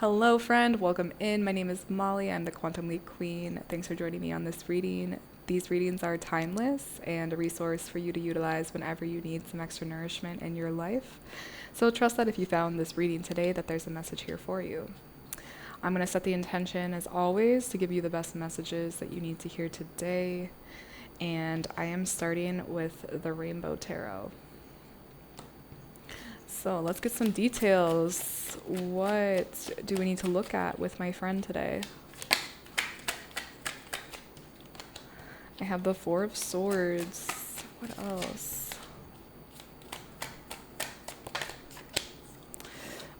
Hello, friend. Welcome in. My name is Molly. I'm the QuantumLeapQueen. Thanks for joining me on this reading. These readings are timeless and a resource for you to utilize whenever you need some extra nourishment in your life. So trust that if you found this reading today, that there's a message here for you. I'm going to set the intention, as always, to give you the best messages that you need to hear today. And I am starting with the Rainbow Tarot. So let's get some details. What do we need to look at with my friend today? I have the Four of Swords. What else?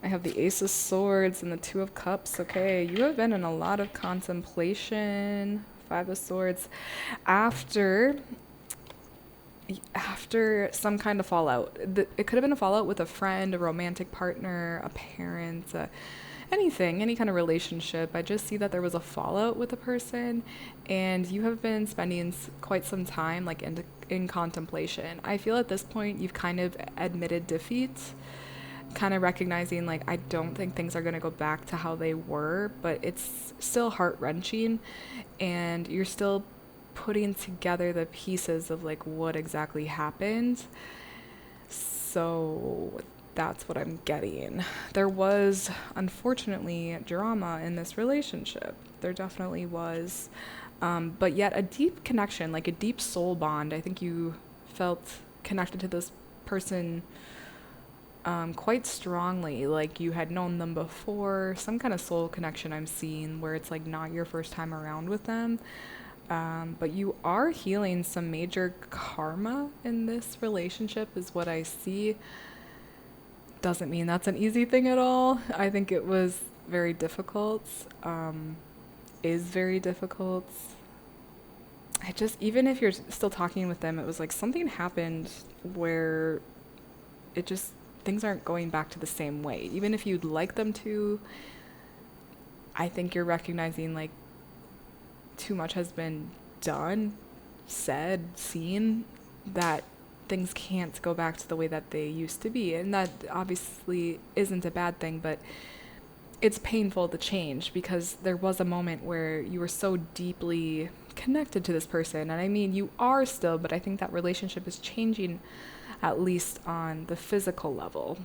I have the Ace of Swords and the Two of Cups. Okay, you have been in a lot of contemplation. Five of Swords. After some kind of fallout. It could have been a fallout with a friend, a romantic partner, a parent, anything, any kind of relationship. I just see that there was a fallout with a person, and you have been spending quite some time like in contemplation. I feel at this point you've kind of admitted defeat, kind of recognizing like I don't think things are going to go back to how they were, but it's still heart-wrenching, and you're still putting together the pieces of like what exactly happened. So that's what I'm getting. There was unfortunately drama in this relationship. There definitely was. But yet a deep connection, like a deep soul bond. I think you felt connected to this person quite strongly, like you had known them before. Some kind of soul connection I'm seeing where it's like not your first time around with them. But you are healing some major karma in this relationship is what I see. Doesn't mean that's an easy thing at all. I think it was very difficult, is very difficult. Even if you're still talking with them, it was like something happened where it just, things aren't going back to the same way. Even if you'd like them to, I think you're recognizing like too much has been done, said, seen, that things can't go back to the way that they used to be. And that obviously isn't a bad thing, but it's painful to change because there was a moment where you were so deeply connected to this person. And I mean, you are still, but I think that relationship is changing, at least on the physical level.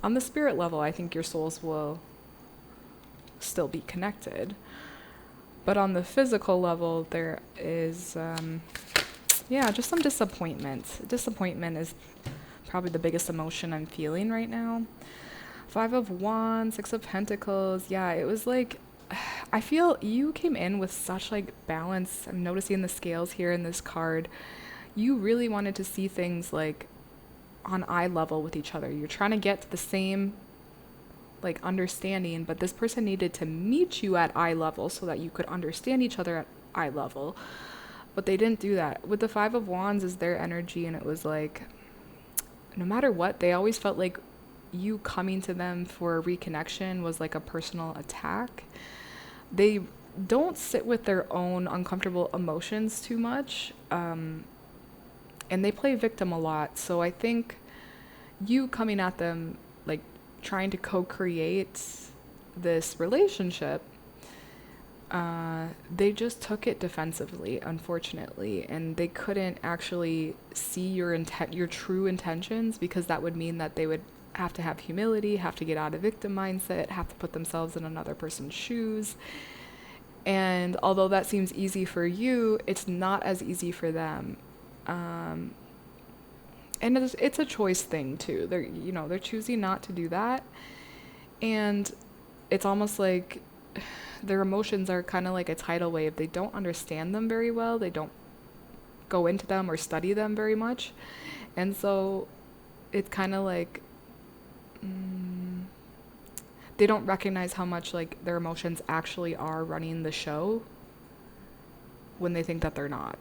On the spirit level, I think your souls will still be connected. But on the physical level, there is, just some disappointment. Disappointment is probably the biggest emotion I'm feeling right now. Five of Wands, Six of Pentacles. Yeah, it was like, I feel you came in with such like balance. I'm noticing the scales here in this card. You really wanted to see things like on eye level with each other. You're trying to get to the same like understanding, but this person needed to meet you at eye level so that you could understand each other at eye level. But they didn't do that. With the Five of Wands is their energy, and it was like, no matter what, they always felt like you coming to them for a reconnection was like a personal attack. They don't sit with their own uncomfortable emotions too much, and they play victim a lot. So I think you coming at them like trying to co-create this relationship, they just took it defensively, unfortunately, and they couldn't actually see your true intentions, because that would mean that they would have to have humility, have to get out of victim mindset, have to put themselves in another person's shoes. And although that seems easy for you, it's not as easy for them. And it's a choice thing too. They're choosing not to do that. And it's almost like their emotions are kind of like a tidal wave. They don't understand them very well. They don't go into them or study them very much. And so it's kind of like they don't recognize how much like their emotions actually are running the show when they think that they're not.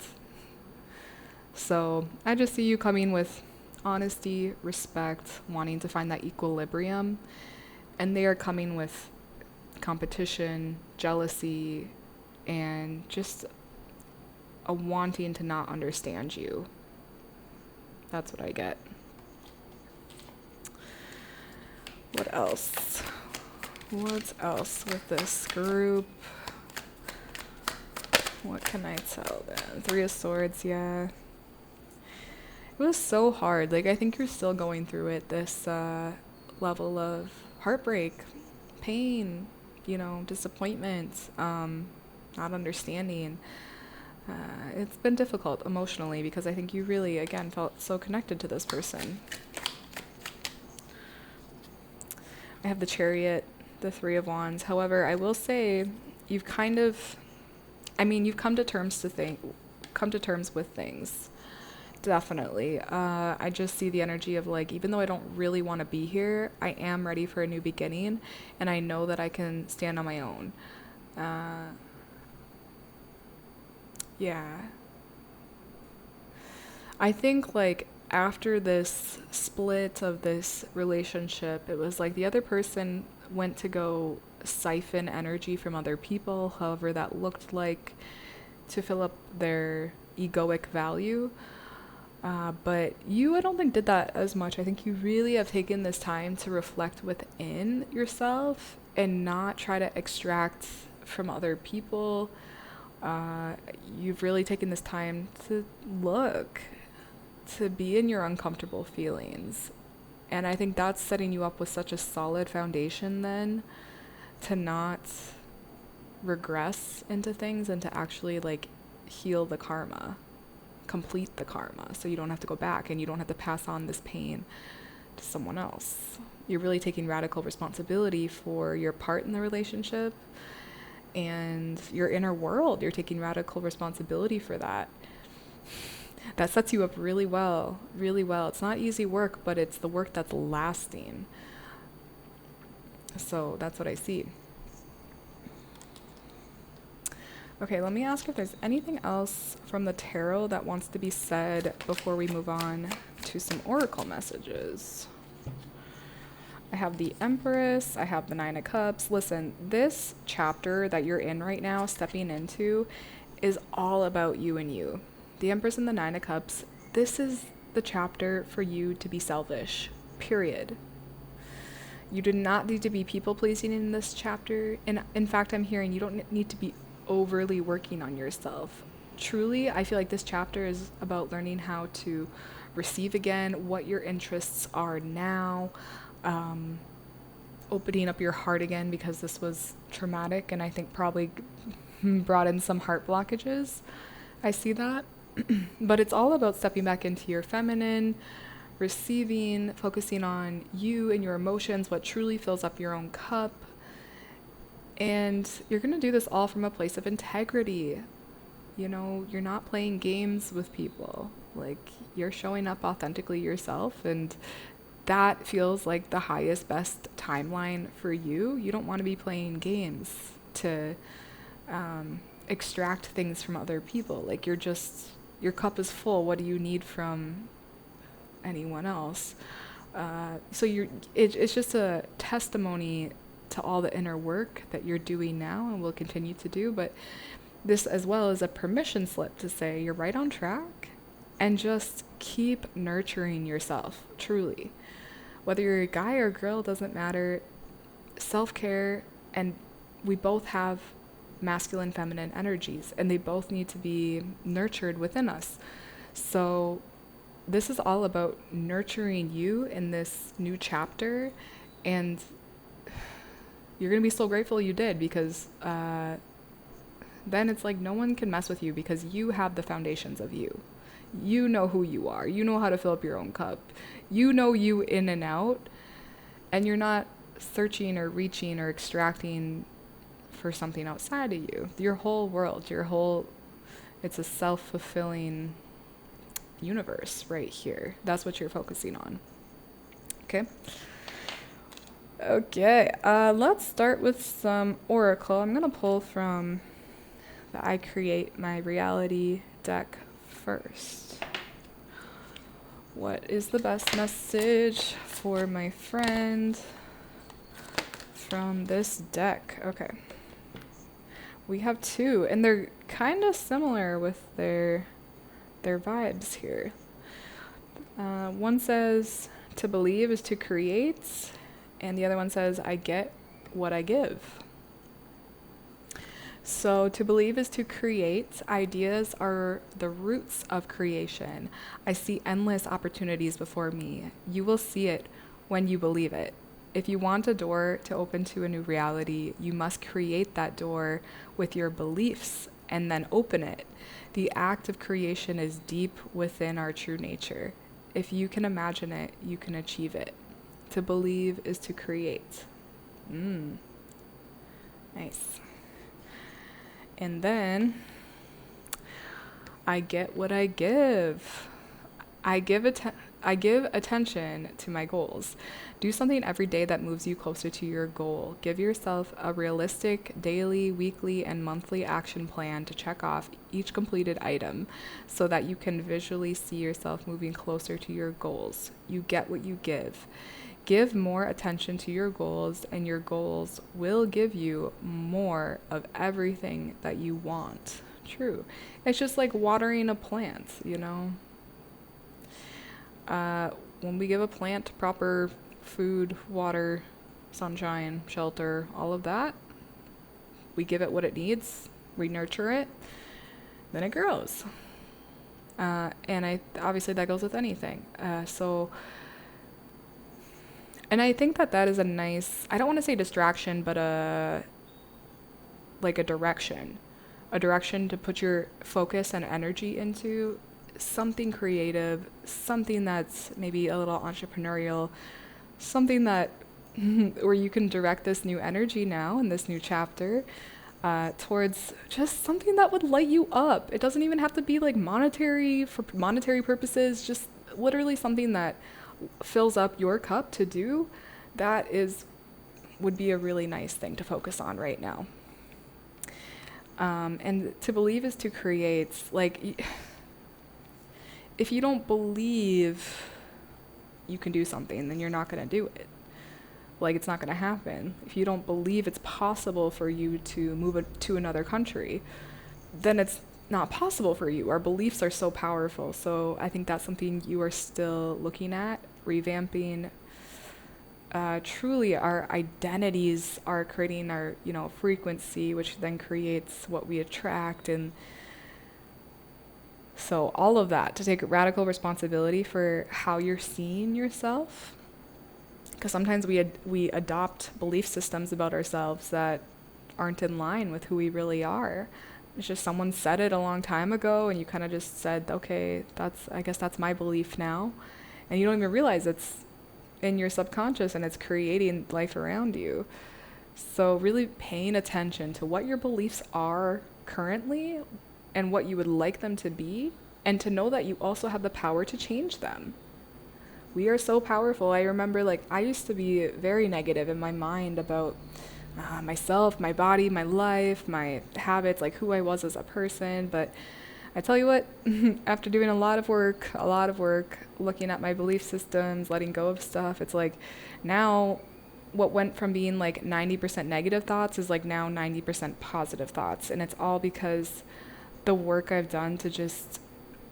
So I just see you coming with honesty, respect, wanting to find that equilibrium. And they are coming with competition, jealousy, and just a wanting to not understand you. That's what I get. What else? What else with this group? What can I tell them? Three of Swords, yeah. It was so hard. Like, I think you're still going through it, this level of heartbreak, pain, you know, disappointment, not understanding. It's been difficult emotionally because I think you really, again, felt so connected to this person. I have the Chariot, the Three of Wands. However, I will say you've kind of, you've come to terms with things. Definitely. I just see the energy of like, even though I don't really want to be here, I am ready for a new beginning, and I know that I can stand on my own. Yeah. I think like after this split of this relationship, it was like the other person went to go siphon energy from other people, however that looked like, to fill up their egoic value. But you, I don't think, did that as much. I think you really have taken this time to reflect within yourself and not try to extract from other people. You've really taken this time to look, to be in your uncomfortable feelings. And I think that's setting you up with such a solid foundation then to not regress into things and to actually like heal the karma, complete the karma, so you don't have to go back and you don't have to pass on this pain to someone else. You're really taking radical responsibility for your part in the relationship and your inner world. You're taking radical responsibility for that. That sets you up really well, really well. It's not easy work, but it's the work that's lasting. So that's what I see. Okay, let me ask if there's anything else from the tarot that wants to be said before we move on to some oracle messages. I have the Empress, I have the Nine of Cups. Listen, this chapter that you're in right now, stepping into, is all about you and you. The Empress and the Nine of Cups, this is the chapter for you to be selfish, period. You do not need to be people-pleasing in this chapter. And in fact, I'm hearing you don't need to be overly working on yourself. Truly, I feel like this chapter is about learning how to receive again, what your interests are now, opening up your heart again, because this was traumatic and I think probably brought in some heart blockages. I see that. But it's all about stepping back into your feminine, receiving, focusing on you and your emotions, what truly fills up your own cup. And you're going to do this all from a place of integrity. You know, you're not playing games with people. Like, you're showing up authentically yourself, and that feels like the highest, best timeline for you. You don't want to be playing games to extract things from other people. Like, your cup is full. What do you need from anyone else? So it's just a testimony to all the inner work that you're doing now and will continue to do, but this as well is a permission slip to say you're right on track, and just keep nurturing yourself, truly. Whether you're a guy or a girl, doesn't matter. Self-care, and we both have masculine, feminine energies, and they both need to be nurtured within us. So this is all about nurturing you in this new chapter, and you're going to be so grateful you did, because then it's like no one can mess with you, because you have the foundations of you. You know who you are. You know how to fill up your own cup. You know you in and out, and you're not searching or reaching or extracting for something outside of you. Your whole world, it's a self-fulfilling universe right here. That's what you're focusing on. Okay? Okay, let's start with some oracle. I'm going to pull from the I Create My Reality deck first. What is the best message for my friend from this deck? Okay. We have two, and they're kind of similar with their vibes here. One says to believe is to create, and the other one says I get what I give. So to believe is to create. Ideas are the roots of creation. I see endless opportunities before me. You will see it when you believe it. If you want a door to open to a new reality, you must create that door with your beliefs and then open it. The act of creation is deep within our true nature. If you can imagine it, you can achieve it. To believe is to create. Nice. And then I get what I give. I give attention to my goals. Do something every day that moves you closer to your goal. Give yourself a realistic daily, weekly, and monthly action plan to check off each completed item so that you can visually see yourself moving closer to your goals. You get what you give. Give more attention to your goals, and your goals will give you more of everything that you want. True. It's just like watering a plant, you know? When we give a plant proper food, water, sunshine, shelter, all of that, we give it what it needs, we nurture it, then it grows. And obviously that goes with anything. And I think that is a nice, I don't want to say distraction, but a direction to put your focus and energy into something creative, something that's maybe a little entrepreneurial, something that where you can direct this new energy now in this new chapter towards just something that would light you up. It doesn't even have to be like monetary for monetary purposes, just literally something that fills up your cup to do. That would be a really nice thing to focus on right now. And to believe is to create. Like, if you don't believe you can do something, then you're not going to do it. Like, it's not going to happen. If you don't believe it's possible for you to move to another country, then it's not possible for you. Our beliefs are so powerful. So I think that's something you are still looking at, revamping. Truly, our identities are creating our, frequency, which then creates what we attract. And so all of that, to take radical responsibility for how you're seeing yourself. Because sometimes we adopt belief systems about ourselves that aren't in line with who we really are. It's just someone said it a long time ago, and you kind of just said, okay, I guess that's my belief now. And you don't even realize it's in your subconscious and it's creating life around you. So really paying attention to what your beliefs are currently and what you would like them to be, and to know that you also have the power to change them. We are so powerful. I remember, I used to be very negative in my mind about myself, my body, my life, my habits, like who I was as a person. But I tell you what, after doing a lot of work, looking at my belief systems, letting go of stuff, it's like now what went from being like 90% negative thoughts is like now 90% positive thoughts. And it's all because the work I've done to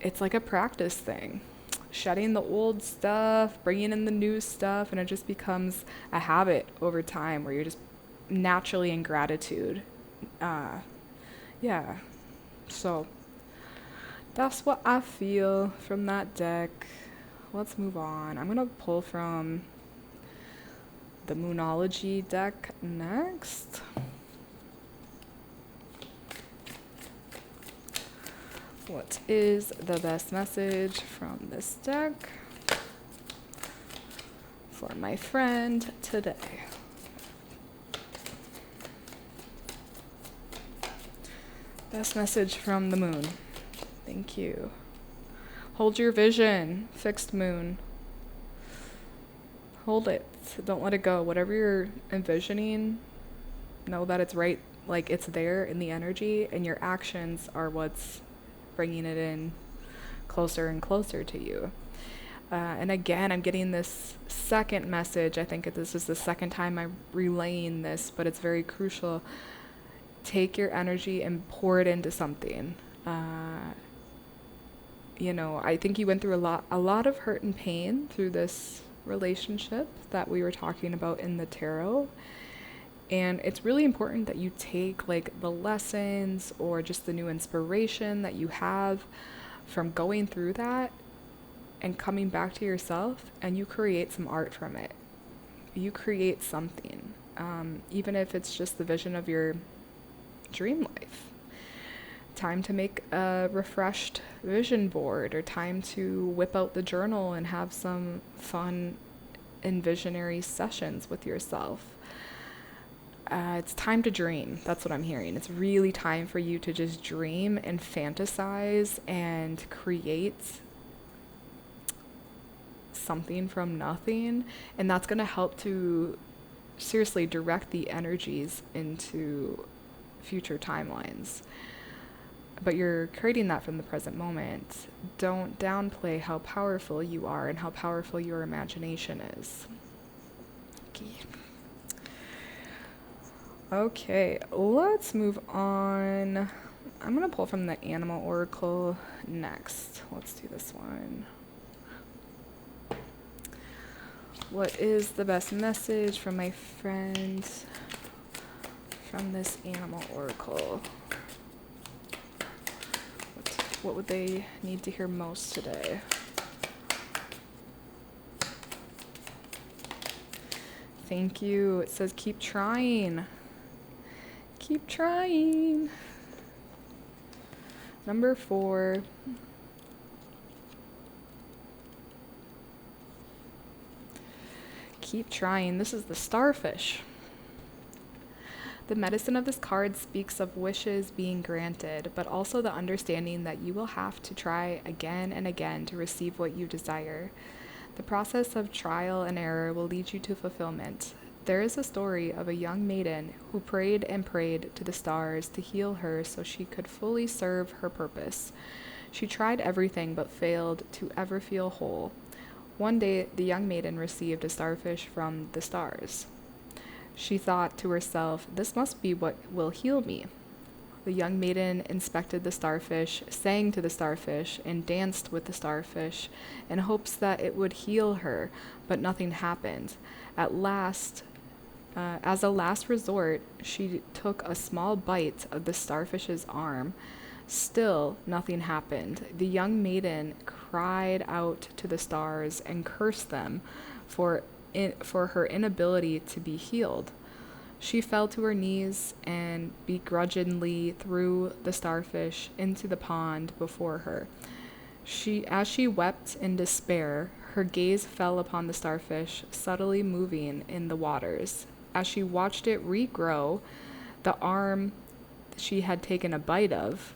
it's like a practice thing. Shedding the old stuff, bringing in the new stuff, and it just becomes a habit over time where you're just naturally in gratitude. Yeah. So that's what I feel from that deck. Let's move on. I'm going to pull from the Moonology deck next. What is the best message from this deck for my friend today? Best message from the moon. Thank you. Hold your vision, fixed moon. Hold it. Don't let it go. Whatever you're envisioning, know that it's right, like it's there in the energy, and your actions are what's bringing it in closer and closer to you. And again, I'm getting this second message. I think this is the second time I'm relaying this, but it's very crucial. Take your energy and pour it into something. I think you went through a lot of hurt and pain through this relationship that we were talking about in the tarot. And it's really important that you take like the lessons or just the new inspiration that you have from going through that and coming back to yourself, and you create some art from it. You create something, even if it's just the vision of your dream life. Time to make a refreshed vision board, or time to whip out the journal and have some fun and visionary sessions with yourself. It's time to dream. That's what I'm hearing. It's really time for you to just dream and fantasize and create something from nothing. And that's going to help to seriously direct the energies into future timelines. But you're creating that from the present moment. Don't downplay how powerful you are and how powerful your imagination is. Okay, let's move on. I'm going to pull from the Animal Oracle next. Let's do this one. What is the best message from my friends from this Animal Oracle? What would they need to hear most today? Thank you. It says keep trying. Keep trying. Number 4. Keep trying. This is the Starfish. The medicine of this card speaks of wishes being granted, but also the understanding that you will have to try again and again to receive what you desire. The process of trial and error will lead you to fulfillment. There is a story of a young maiden who prayed and prayed to the stars to heal her so she could fully serve her purpose. She tried everything but failed to ever feel whole. One day, the young maiden received a starfish from the stars. She thought to herself, "This must be what will heal me." The young maiden inspected the starfish, sang to the starfish, and danced with the starfish in hopes that it would heal her, but nothing happened. At last, as a last resort, she took a small bite of the starfish's arm. Still, nothing happened. The young maiden cried out to the stars and cursed them for her inability to be healed. She fell to her knees and begrudgingly threw the starfish into the pond before her. As she wept in despair, her gaze fell upon the starfish, subtly moving in the waters. As she watched it regrow, the arm she had taken a bite of,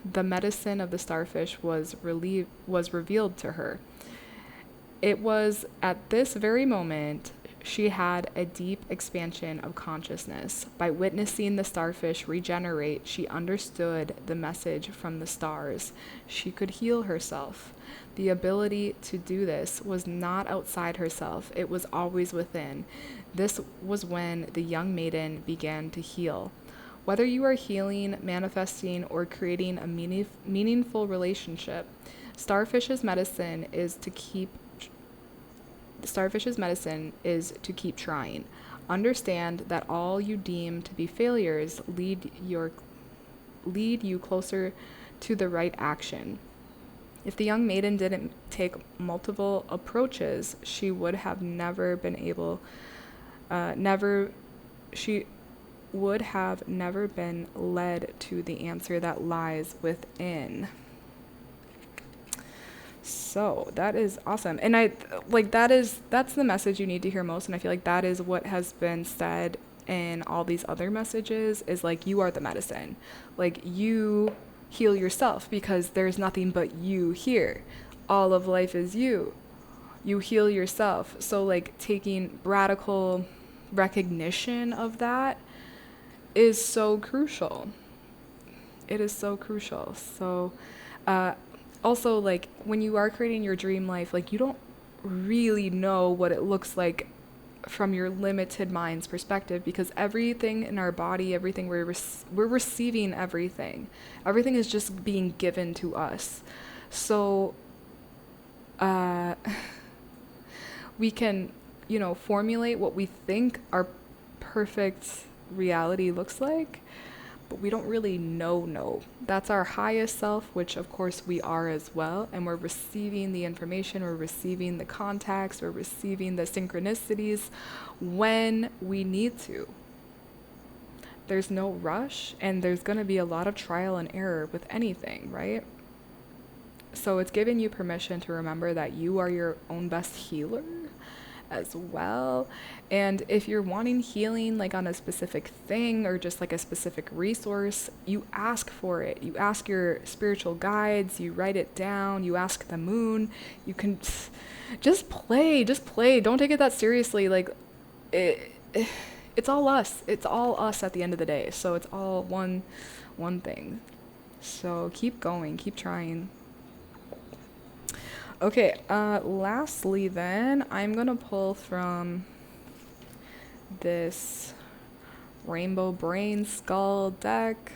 the medicine of the starfish was revealed to her. It was at this very moment she had a deep expansion of consciousness. By witnessing the starfish regenerate, she understood the message from the stars. She could heal herself. The ability to do this was not outside herself, it was always within. This was when the young maiden began to heal. Whether you are healing, manifesting, or creating a meaningful relationship, Starfish's medicine is to keep trying. Understand that all you deem to be failures lead you closer to the right action. If the young maiden didn't take multiple approaches, she would have never been led to the answer that lies within. So that is awesome. And that's the message you need to hear most. And I feel like that is what has been said in all these other messages, is like, you are the medicine. Like, you heal yourself because there's nothing but you here. All of life is you. You heal yourself. So like, taking radical recognition of that is so crucial. It is so crucial. So, also, like, when you are creating your dream life, like, you don't really know what it looks like from your limited mind's perspective, because everything in our body, everything we're receiving, everything is just being given to us. So, we can, formulate what we think our perfect reality looks like, but we don't really know. That's our highest self, which of course we are as well, and we're receiving the information, we're receiving the contacts, we're receiving the synchronicities when we need to. There's no rush, and there's going to be a lot of trial and error with anything, right? So it's giving you permission to remember that you are your own best healer as well. And if you're wanting healing like on a specific thing or just like a specific resource, you ask for it. You ask your spiritual guides, you write it down, you ask the moon. You can just play. Don't take it that seriously. Like it's all us. It's all us at the end of the day. So it's all one thing. So keep going, keep trying. Okay, lastly then, I'm gonna pull from this Rainbow Brain Skull deck.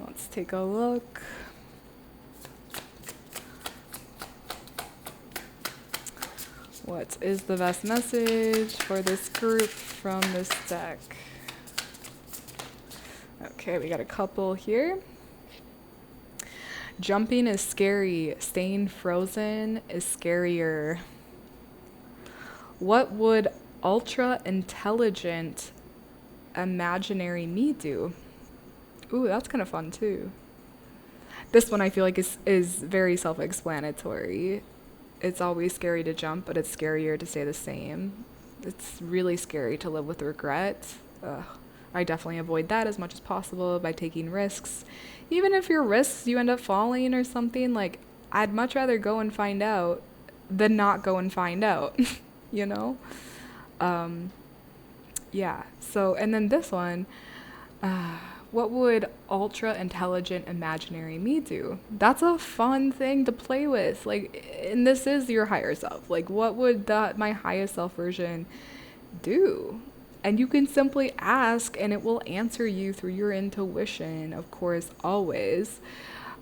Let's take a look. What is the best message for this group from this deck? Okay, we got a couple here. Jumping is scary. Staying frozen is scarier. What would ultra intelligent imaginary me do? Ooh, that's kind of fun too. This one I feel like is very self-explanatory. It's always scary to jump, but it's scarier to stay the same. It's really scary to live with regret. I definitely avoid that as much as possible by taking risks. Even if your risks, you end up falling or something, like, I'd much rather go and find out than not go and find out, you know? Yeah, so, and then this one, what would ultra intelligent imaginary me do? That's a fun thing to play with. Like, and this is your higher self. Like, what would my highest self version do? And you can simply ask and it will answer you through your intuition, of course, always.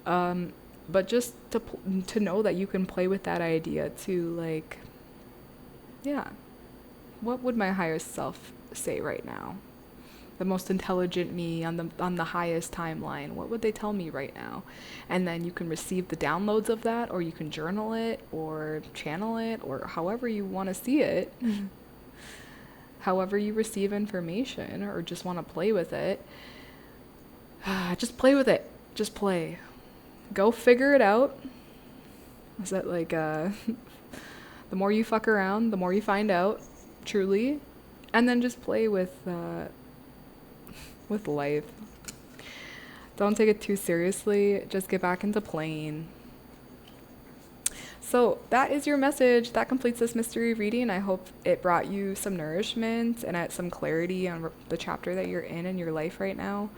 But just to know that you can play with that idea too, like, yeah, what would my higher self say right now? The most intelligent me on the highest timeline, what would they tell me right now? And then you can receive the downloads of that, or you can journal it or channel it, or however you want to see it. However you receive information or just want to play with it, just play with it. Just play. Go figure it out. Is that like, the more you fuck around, the more you find out, truly. And then just play with life. Don't take it too seriously. Just get back into playing. So that is your message. That completes this mystery reading. I hope it brought you some nourishment and some clarity on the chapter that you're in your life right now.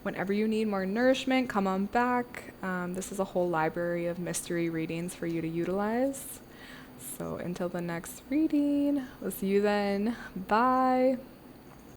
Whenever you need more nourishment, come on back. This is a whole library of mystery readings for you to utilize. So until the next reading, we'll see you then. Bye.